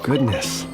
goodness.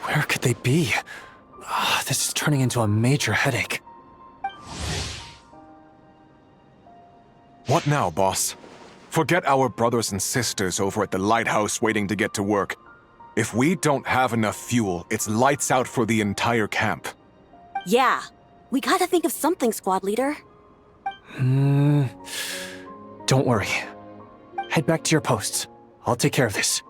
Where could they be? This is turning into a major headache. What now, boss? Forget our brothers and sisters over at the lighthouse waiting to get to work. If we don't have enough fuel, it's lights out for the entire camp. Yeah, we gotta think of something, squad leader. Don't worry. Head back to your posts. I'll take care of this.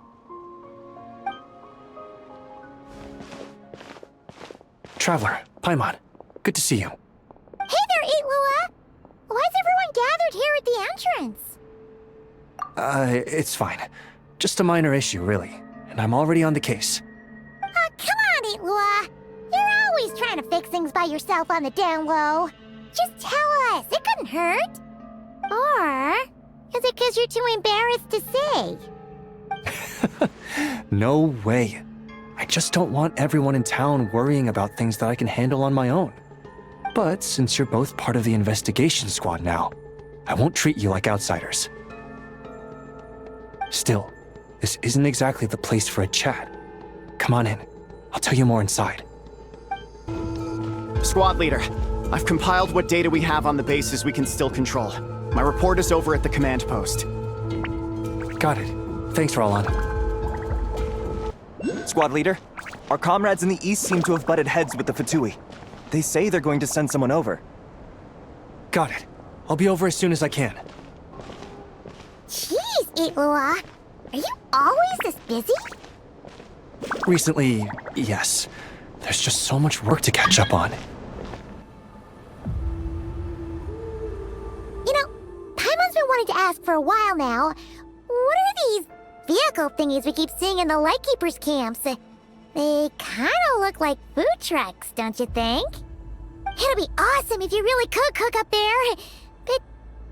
Traveler, Paimon, good to see you. Hey there, Itlua! Why's everyone gathered here at the entrance? It's fine. Just a minor issue, really. And I'm already on the case. Come on, Itlua! You're always trying to fix things by yourself on the down low. Just tell us, it couldn't hurt. Or is it because you're too embarrassed to say? No way. I just don't want everyone in town worrying about things that I can handle on my own. But since you're both part of the investigation squad now, I won't treat you like outsiders. Still, this isn't exactly the place for a chat. Come on in. I'll tell you more inside. Squad leader, I've compiled what data we have on the bases we can still control. My report is over at the command post. Got it. Thanks, Roland. Squad leader, our comrades in the east seem to have butted heads with the Fatui. They say they're going to send someone over. Got it. I'll be over as soon as I can. Jeez, Itlua! Are you always this busy? Recently, yes. There's just so much work to catch up on. You know, Paimon's been wanting to ask for a while now. What are these vehicle thingies we keep seeing in the Lightkeepers camps? They kind of look like food trucks, don't you think? It'll be awesome if you really could cook up there. But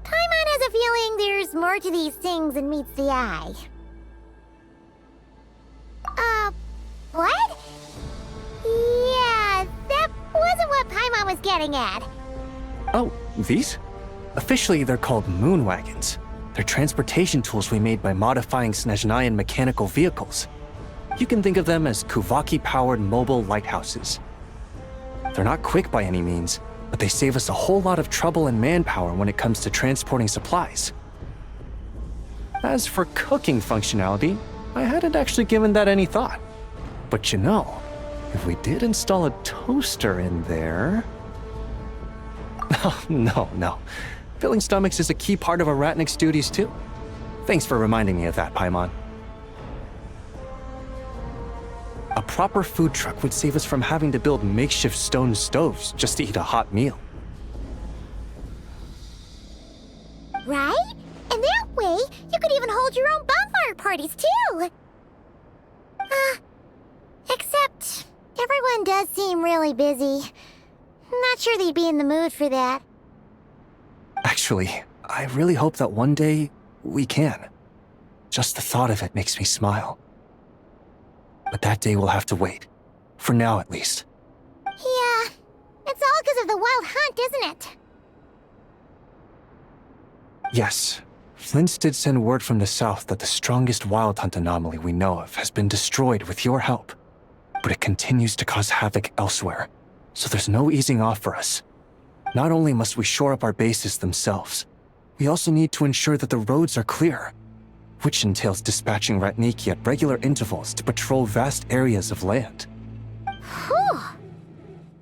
Paimon has a feeling there's more to these things than meets the eye. What? getting at. Oh, these? Officially, they're called moon wagons. They're transportation tools we made by modifying Snezhnayan mechanical vehicles. You can think of them as Kuvaki-powered mobile lighthouses. They're not quick by any means, but they save us a whole lot of trouble and manpower when it comes to transporting supplies. As for cooking functionality, I hadn't actually given that any thought. But you know, if we did install a toaster in there... Oh, no. Filling stomachs is a key part of a Ratnik's duties too. Thanks for reminding me of that, Paimon. A proper food truck would save us from having to build makeshift stone stoves just to eat a hot meal. Right? And that way, you could even hold your own bonfire parties too! Except, everyone does seem really busy. Not sure they'd be in the mood for that. Actually, I really hope that one day we can. Just the thought of it makes me smile. But that day will have to wait. For now, at least. Yeah, it's all because of the wild hunt, isn't it? Yes, Flint's did send word from the south that the strongest wild hunt anomaly we know of has been destroyed with your help. But it continues to cause havoc elsewhere, so there's no easing off for us. Not only must we shore up our bases themselves, we also need to ensure that the roads are clear, which entails dispatching Ratniki at regular intervals to patrol vast areas of land. Whew.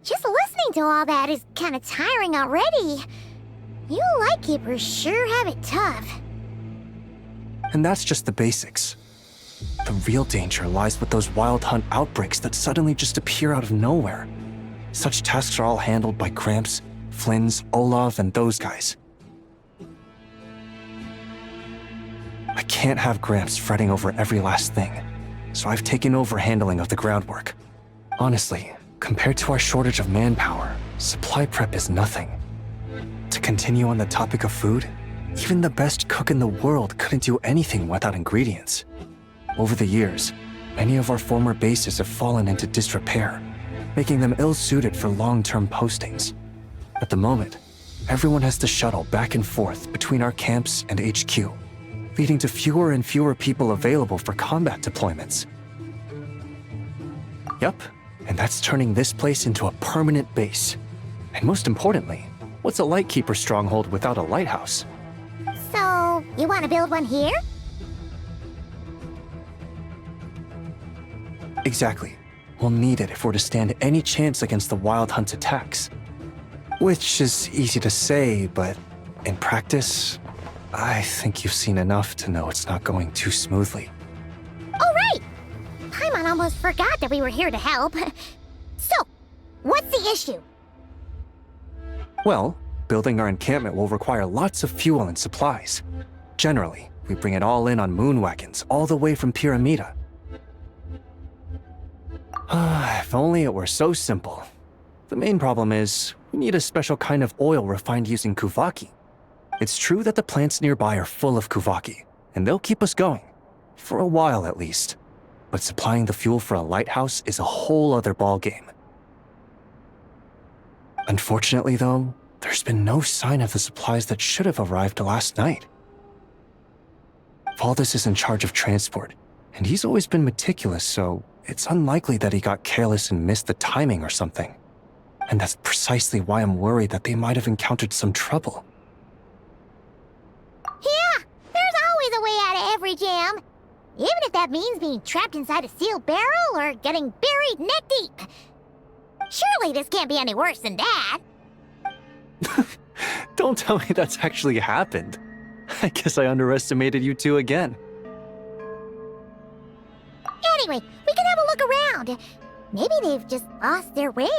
Just listening to all that is kind of tiring already. You lightkeepers sure have it tough. And that's just the basics. The real danger lies with those wild hunt outbreaks that suddenly just appear out of nowhere. Such tasks are all handled by Gramps, Flynn's, Olav, and those guys. I can't have Gramps fretting over every last thing, so I've taken over handling of the groundwork. Honestly, compared to our shortage of manpower, supply prep is nothing. To continue on the topic of food, even the best cook in the world couldn't do anything without ingredients. Over the years, many of our former bases have fallen into disrepair, making them ill-suited for long-term postings. At the moment, everyone has to shuttle back and forth between our camps and HQ, leading to fewer and fewer people available for combat deployments. Yup, and that's turning this place into a permanent base. And most importantly, what's a Lightkeeper stronghold without a lighthouse? So, you want to build one here? Exactly. We'll need it if we're to stand any chance against the Wild Hunt attacks. Which is easy to say, but in practice, I think you've seen enough to know it's not going too smoothly. Oh, right! Paimon almost forgot that we were here to help. So, what's the issue? Well, building our encampment will require lots of fuel and supplies. Generally, we bring it all in on moon wagons all the way from Pyramida. If only it were so simple. The main problem is, we need a special kind of oil refined using Kuvaki. It's true that the plants nearby are full of Kuvaki, and they'll keep us going. For a while at least. But supplying the fuel for a lighthouse is a whole other ballgame. Unfortunately though, there's been no sign of the supplies that should have arrived last night. Valdis is in charge of transport, and he's always been meticulous, so it's unlikely that he got careless and missed the timing or something. And that's precisely why I'm worried that they might have encountered some trouble. Yeah, there's always a way out of every jam. Even if that means being trapped inside a sealed barrel or getting buried neck deep. Surely this can't be any worse than that. Don't tell me that's actually happened. I guess I underestimated you two again. Anyway, we can have a look around. Maybe they've just lost their way.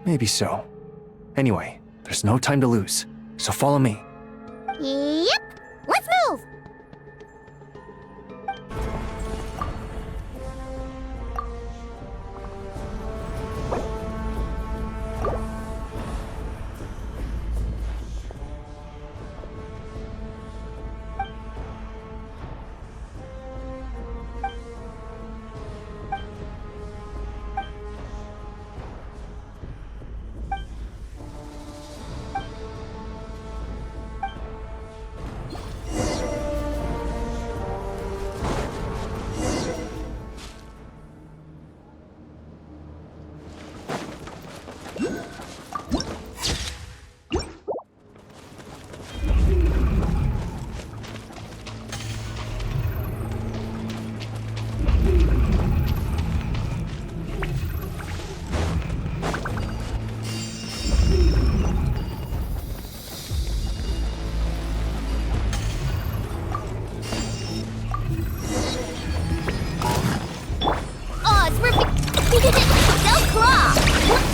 Maybe so. Anyway, there's no time to lose, so follow me. Yep, let's move!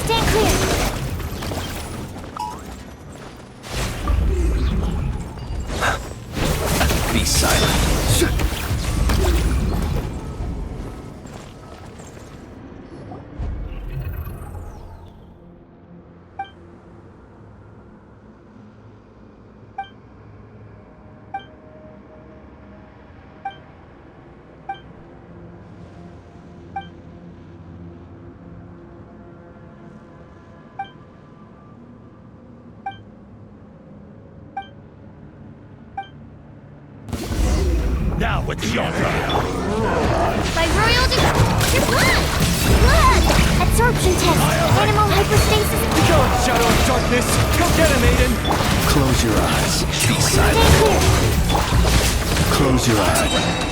Stand clear. Be silent. Now it's your turn. By royalty. Your blood! Blood! Absorption test. Animal hypostasis. Go, Shadow of Darkness! Go get him, Aiden! Close your eyes. Be Stand silent. clear. Close your eyes.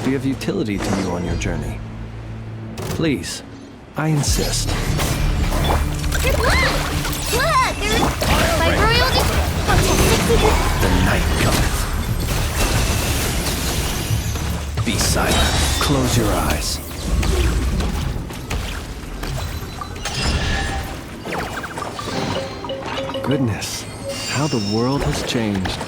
Be of utility to you on your journey. Please, I insist. Your blood! Blood! By royalty. The night cometh. Be silent. Close your eyes. Goodness, how the world has changed.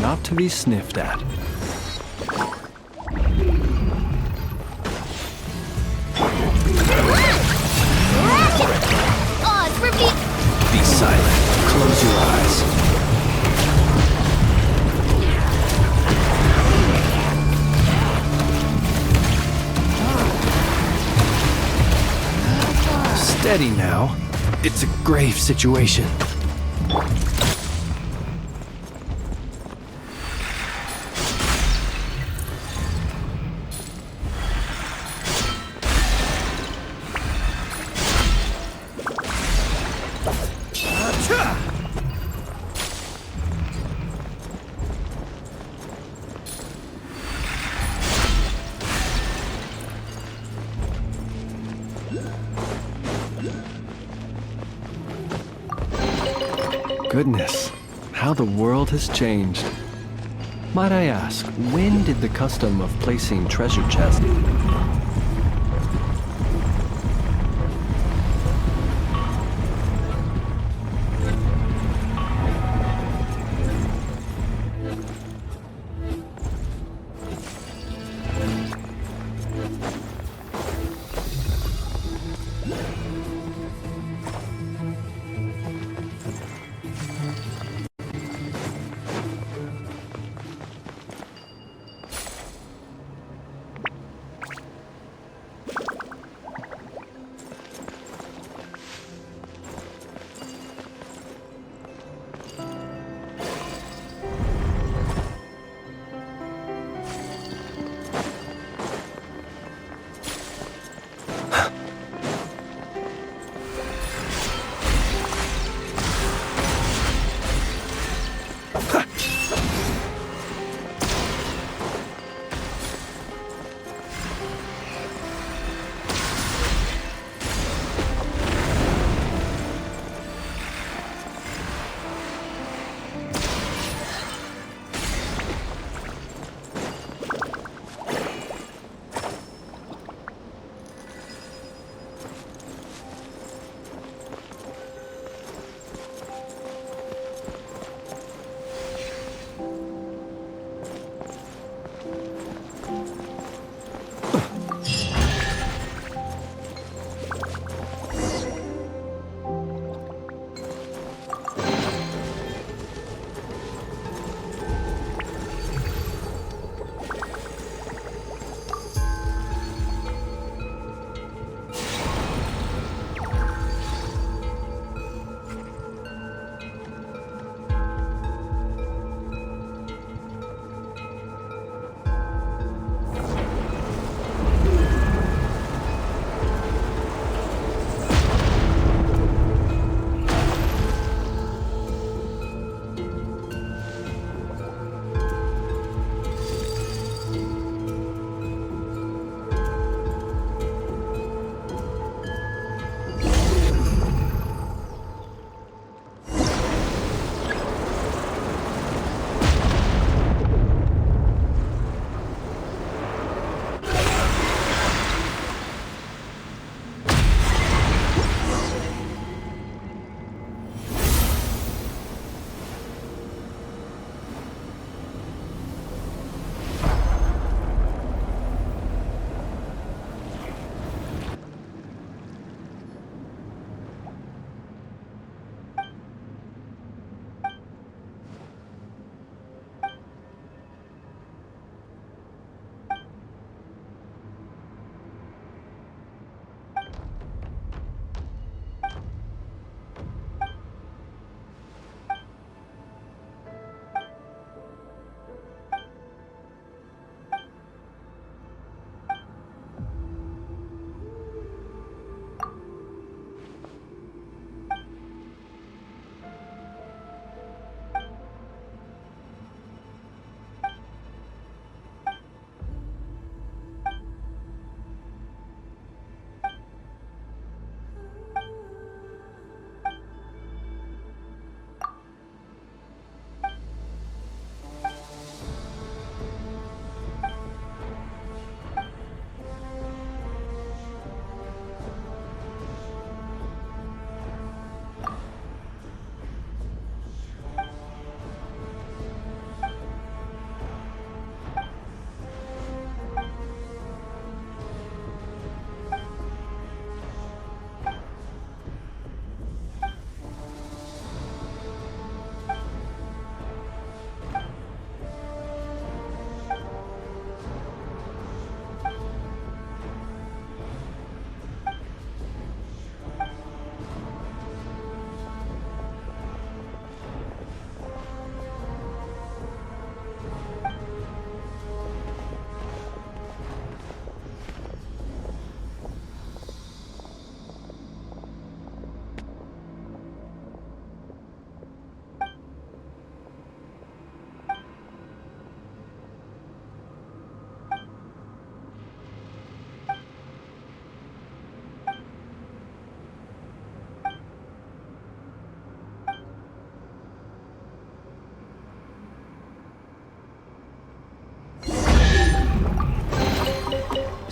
not to be sniffed at. Be silent. Close your eyes. Steady now. It's a grave situation. Goodness, how the world has changed. Might I ask, when did the custom of placing treasure chests?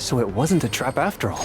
so it wasn't a trap after all.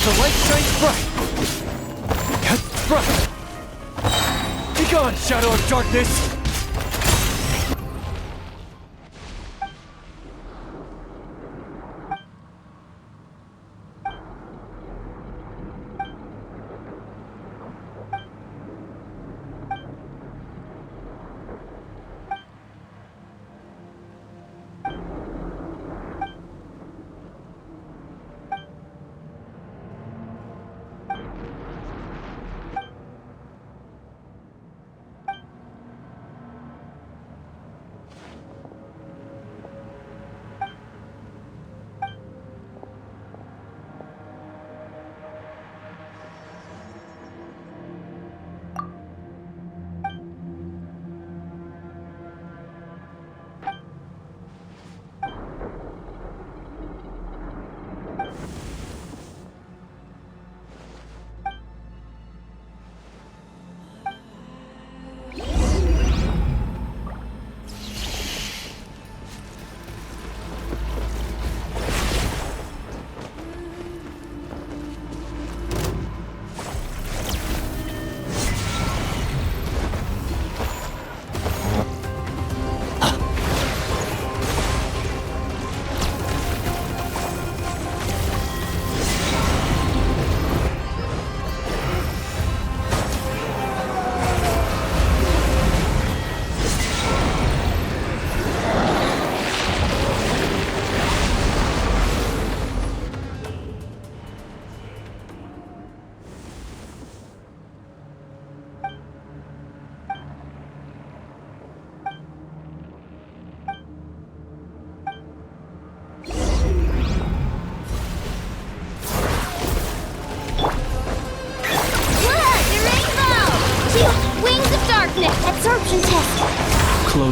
The light shines bright! Bright! Be gone, shadow of darkness!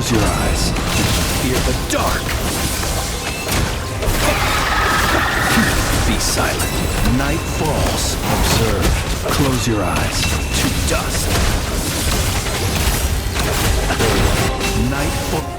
Close your eyes. Fear the dark. Be silent. Night falls. Observe. Close your eyes. To dust. Night falls.